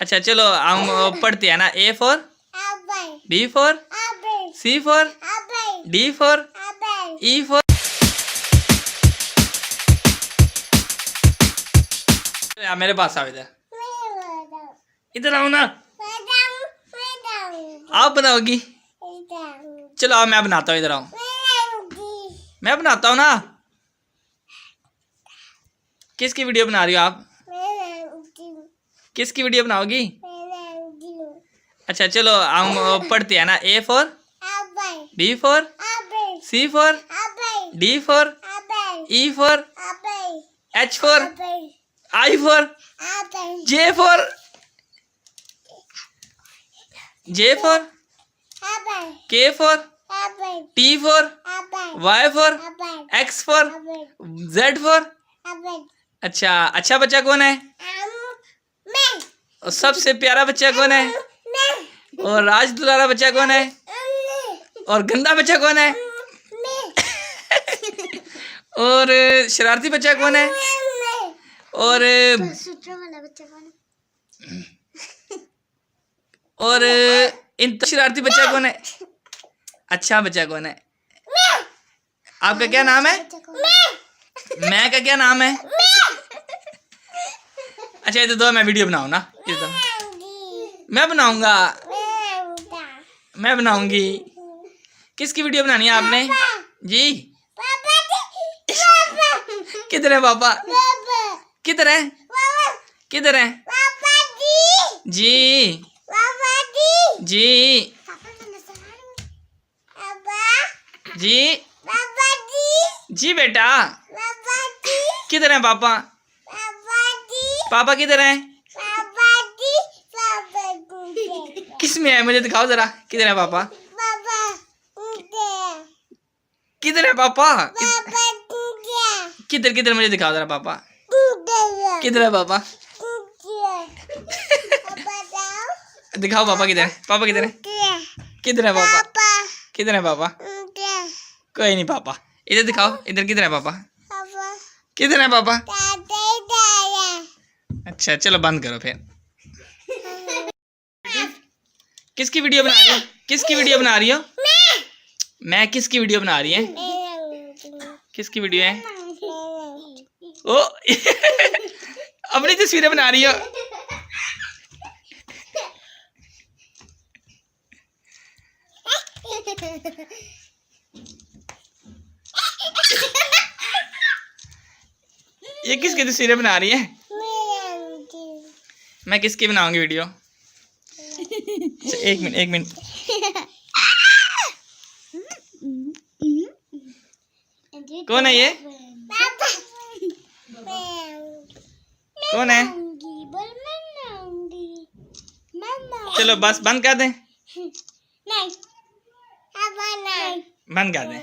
अच्छा चलो हम पढ़ते हैं ना। A for B for C for D for E for. मेरे पास आओ इधर, इधर आओ ना। आप बनाओगी? चलो आओ मैं बनाता हूँ, इधर आओ। मैं बनाता हूँ ना। किसकी वीडियो बना रही हो आप? किसकी वीडियो बनाओगी? अच्छा चलो हम पढ़ते हैं ना। A for B for C for D for E for H for I for J for K for T for Y for X for Z for. अच्छा बच्चा कौन है? और सबसे प्यारा बच्चा कौन है? और राज दुलारा बच्चा कौन है? और गंदा बच्चा कौन है? और शरारती बच्चा कौन है? और और इन शरारती बच्चा कौन है? अच्छा बच्चा कौन है? आपका क्या नाम है? मैं का क्या नाम है? अच्छा इधर दो, मैं वीडियो बनाऊँ ना। इधर मैं बनाऊंगा, मैं बनाऊंगी। किसकी वीडियो बनानी है आपने जी? किधर है पापा? किधर है? किधर है जी? जी जी जी बेटा किधर है पापा? पापा किधर है? किस में है? मुझे दिखाओ जरा, किधर है पापा? किधर है पापा? किधर किधर मुझे दिखाओ जरा पापा। किधर है पापा? दिखाओ पापा किधर है? पापा किधर है? किधर है पापा? किधर है पापा? कोई नहीं पापा, इधर दिखाओ, इधर किधर है पापा? किधर है पापा? अच्छा चलो बंद करो फिर। किसकी वीडियो बना रही हो? किसकी वीडियो बना रही हो? मैं किसकी वीडियो बना रही है? किसकी वीडियो है? ओ अपनी तस्वीरें बना रही हो। ये किसकी तस्वीरें बना रही है? मैं किसकी बनाऊंगी वीडियो? एक मिनट कौन है ये? कौन है? चलो बस बंद कर दें। बंद कर दें।